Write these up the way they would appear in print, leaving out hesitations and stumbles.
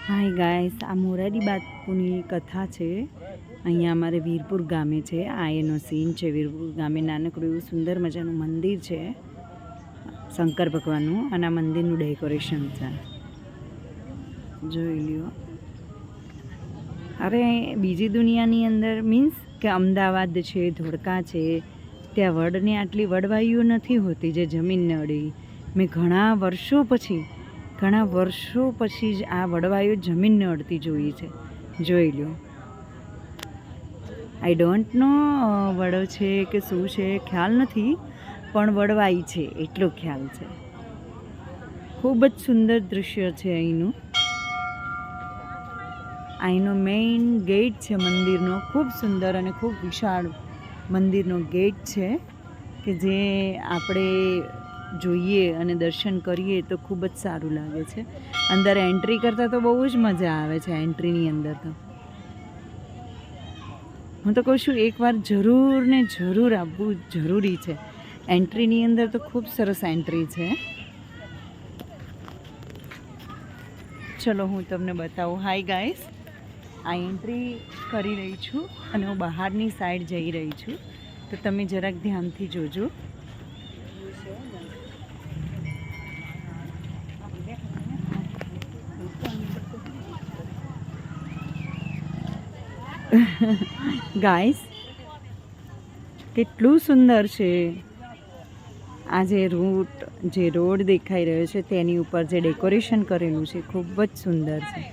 Hi guys, આ મોરારી બાપુની કથા છે. અહીંયા અમારે વીરપુર ગામે છે. આ એનો સીન છે. વીરપુર ગામે નાનકડું એવું સુંદર મજાનું મંદિર છે શંકર ભગવાનનું, અને આ મંદિરનું ડેકોરેશન છે, જોઈ લ્યો. અરે બીજી દુનિયાની અંદર મીન્સ કે અમદાવાદ છે, ધોળકા છે, ત્યાં વડની આટલી વડવાઈઓ નથી હોતી જે જમીનને અડી. મેં ઘણા વર્ષો પછી જ આ વડવાઈઓ જમીનને અડતી જોઈ છે, જોઈ લો. આઈ ડોન્ટ નો વડો છે કે શું છે ખ્યાલ નથી, પણ વડવાઈ છે એટલો ખ્યાલ છે. ખૂબ જ સુંદર દૃશ્ય છે અહીંનું. અહીંનો મેઇન ગેટ છે મંદિરનો, ખૂબ સુંદર અને ખૂબ વિશાળ મંદિરનો ગેટ છે કે જે આપણે જોઈએ અને દર્શન કરીએ તો ખૂબ જ સારું લાગે છે. અંદર એન્ટ્રી કરતાં તો બહુ જ મજા આવે છે. એન્ટ્રીની અંદર તો હું તો કહું છું એકવાર જરૂર ને જરૂર આવવું જરૂરી છે. એન્ટ્રીની અંદર તો ખૂબ સરસ એન્ટ્રી છે. ચલો હું તમને બતાવું. હાય ગાઈસ, આ એન્ટ્રી કરી રહી છું અને હું બહારની સાઈડ જઈ રહી છું, તો તમે જરાક ધ્યાનથી જોજો. ગાઈસ, કેટલું સુંદર છે આ જે રોડ દેખાઈ રહ્યો છે તેની ઉપર જે ડેકોરેશન કરેલું છે ખૂબ જ સુંદર છે.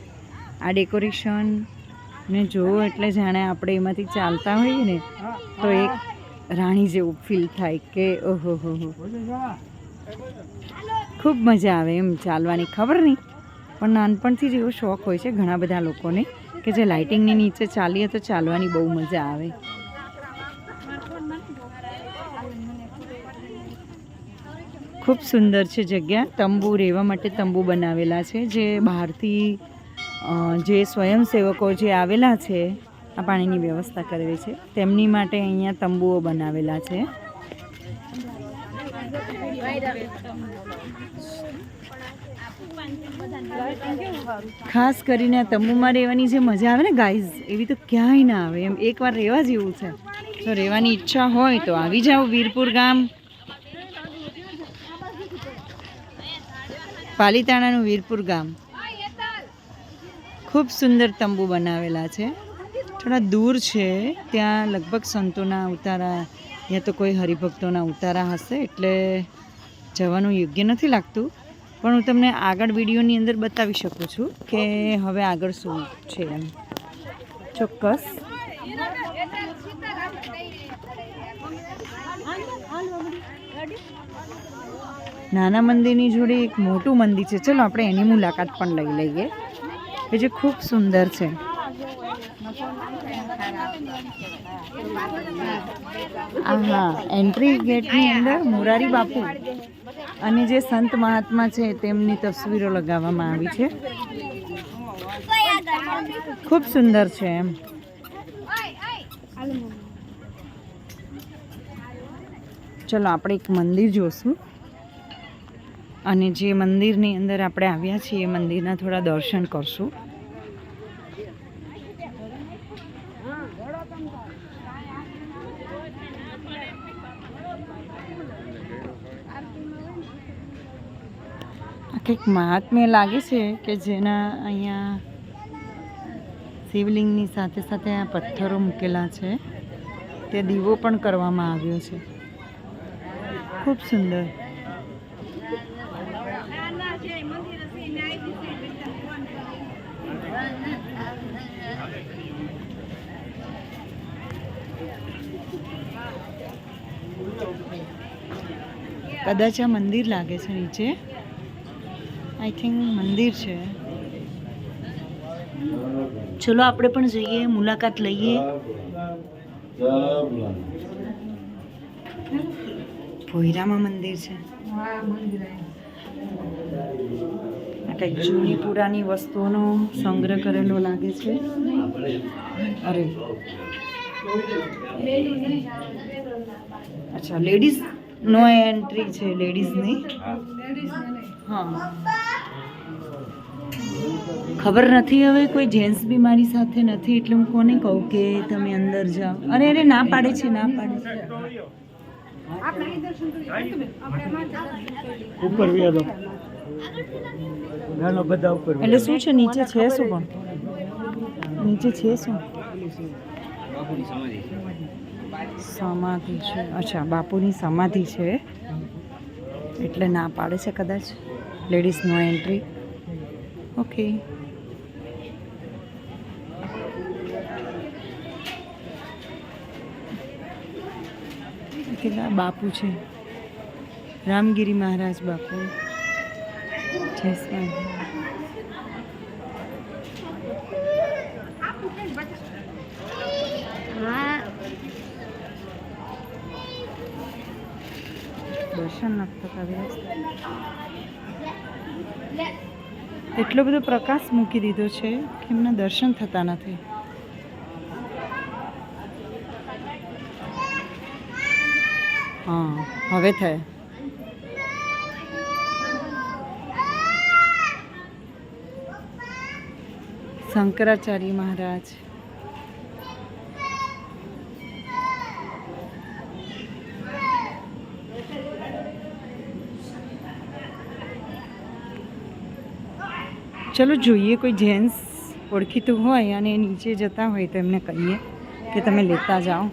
આ ડેકોરેશનને જોવો એટલે જાણે આપણે એમાંથી ચાલતા હોઈએ ને તો એક રાણી જેવું ફીલ થાય કે ઓહો હો, ખૂબ મજા આવે એમ ચાલવાની. ખબર નહીં, પણ નાનપણથી જ એવો શોખ હોય છે ઘણા બધા લોકોને કે જે લાઇટિંગની નીચે ચાલીએ તો ચાલવાની બહુ મજા આવે. ખૂબ સુંદર છે જગ્યા. તંબુ, રહેવા માટે તંબુ બનાવેલા છે, જે બહારથી જે સ્વયંસેવકો જે આવેલા છે આ પાણીની વ્યવસ્થા કરવી છે તેમની માટે અહીંયા તંબુઓ બનાવેલા છે. ખાસ કરીને આ તંબુમાં રહેવાની જે મજા આવે ને ગાઈઝ, એવી તો ક્યાંય ના આવે એમ. એકવાર રહેવા જેવું છે, તો રહેવાની ઈચ્છા હોય તો આવી જાઓ વીરપુર ગામ. પાલીતાણાનું વીરપુર ગામ. ખૂબ સુંદર તંબુ બનાવેલા છે. થોડા દૂર છે, ત્યાં લગભગ સંતોના ઉતારા યા તો કોઈ હરિભક્તોના ઉતારા હશે, એટલે જવાનું યોગ્ય નથી લાગતું. પણ હું તમને આગળ વિડીયોની અંદર બતાવી શકું છું કે હવે આગળ શું છે એમ. ચોક્કસ નાના મંદિરની જોડે એક મોટું મંદિર છે. ચલો આપણે એની મુલાકાત પણ લઈ લઈએ, કે જે ખૂબ સુંદર છે. હા, એન્ટ્રી ગેટની અંદર મોરારી બાપુ અને જે સંત મહાત્મા છે તેમની તસવીરો લગાવવામાં આવી છે. ખૂબ સુંદર છે એમ. ચલો આપણે એક મંદિર જોશું, અને જે મંદિરની અંદર આપણે આવ્યા છીએ એ મંદિરના થોડા દર્શન કરશું. કંઈક મહાત્મ્ય લાગે છે કે જેના અહીંયા શિવલિંગની સાથે સાથે આ પથ્થરો મૂકેલા છે, તે દીવો પણ કરવામાં આવ્યો છે. ખૂબ સુંદર. કદાચ આ મંદિર લાગે છે નીચે. આઈ થિંક મંદિર છે. ચલો આપણે પણ જઈએ, મુલાકાત લઈએ. ભોયરામાં મંદિર છે. આ કંઈક જૂની પુરાની વસ્તુઓનો સંગ્રહ કરેલો લાગે છે. અરે અચ્છા, લેડીઝ નો એન્ટ્રી છે, લેડીઝની. હા, ખબર નથી હવે કોઈ જેન્ટ્સ બી મારી સાથે નથી એટલે હું કોને કહું કે તમે અંદર જાઓ. અરે અરે ના પાડે છે, ના પાડે છે. ઉપર વ્યાલો ગાનો બધા ઉપર એટલે શું છે નીચે છે શું પણ નીચે છે શું સમાધિ છે. અચ્છા બાપુની સમાધિ છે એટલે ના પાડે છે કદાચ લેડીઝ નો એન્ટ્રી. ઓકે કેટલા બાપુ છે રામગીરી મહારાજ બાપુ. જય સ્વામી. દર્શન નથી થતા. એટલો બધો પ્રકાશ મૂકી દીધો છે કે એમના દર્શન થતા નથી. હા હવે થાય. શંકરાચાર્ય મહારાજ. ચલો જોઈએ કોઈ જેન્ટ્સ ઓળખીતું હોય અને નીચે જતા હોય તો એમને કહીએ કે તમે લેતા જાઓ.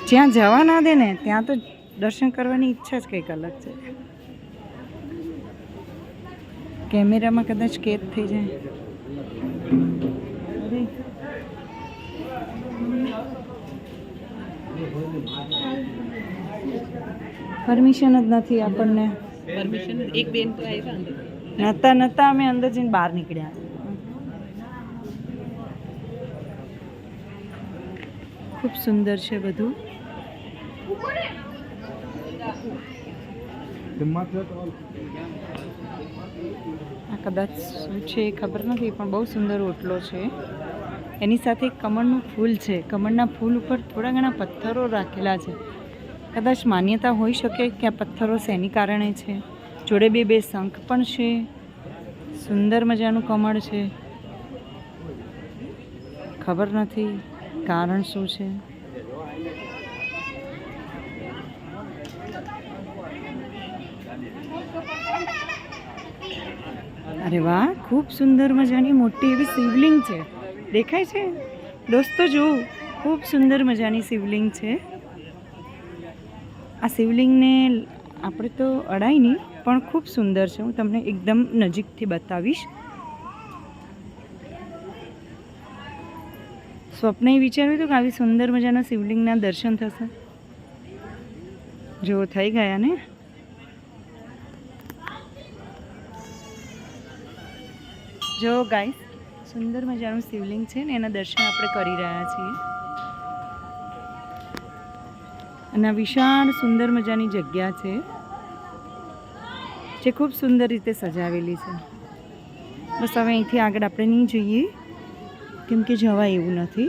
જ્યાં જવા ના દે ને ત્યાં તો દર્શન કરવાની ઈચ્છા જ કંઈક અલગ છે. કેમેરામાં કદાચ કેદ થઈ જાય. પરમિશન જ નથી આપણને. પરમિશન એક બેન તો આવ્યા નતા અમે અંદર જઈને બહાર નીકળ્યા. ખૂબ સુંદર છે બધું. આ કદાચ શું છે એ ખબર નથી પણ બહુ સુંદર ઓટલો છે. એની સાથે કમળનું ફૂલ છે. કમળના ફૂલ ઉપર થોડા ઘણા પથ્થરો રાખેલા છે. કદાચ માન્યતા હોઈ શકે કે આ પથ્થરો શેની કારણે છે. જોડે બે શંખ પણ છે. સુંદર મજાનું કમળ છે. ખબર નથી કારણ શું છે. અરે વાહ ખૂબ સુંદર મજાની મોટી એવી શિવલિંગ છે. દેખાય છે દોસ્તો? જુઓ ખૂબ સુંદર મજાની શિવલિંગ છે. આ શિવલિંગને આપણે તો અડાય નહીં પણ ખૂબ સુંદર છે. હું તમને એકદમ નજીકથી બતાવીશ. સ્વપ્ને વિચાર્યું હતું કે આવી સુંદર મજાના શિવલિંગના દર્શન થશે. જો થઈ ગયા ને. જો ગાઈસ સુંદર મજાનું શિવલિંગ છે ને એના દર્શન આપણે કરી રહ્યા છીએ. અને વિશાળ સુંદર મજાની જગ્યા છે જે ખૂબ સુંદર રીતે સજાવેલી છે. બસ હવે અહીંથી આગળ આપણે નહીં જઈએ કેમ કે જવાય એવું નથી.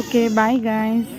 Okay bye guys.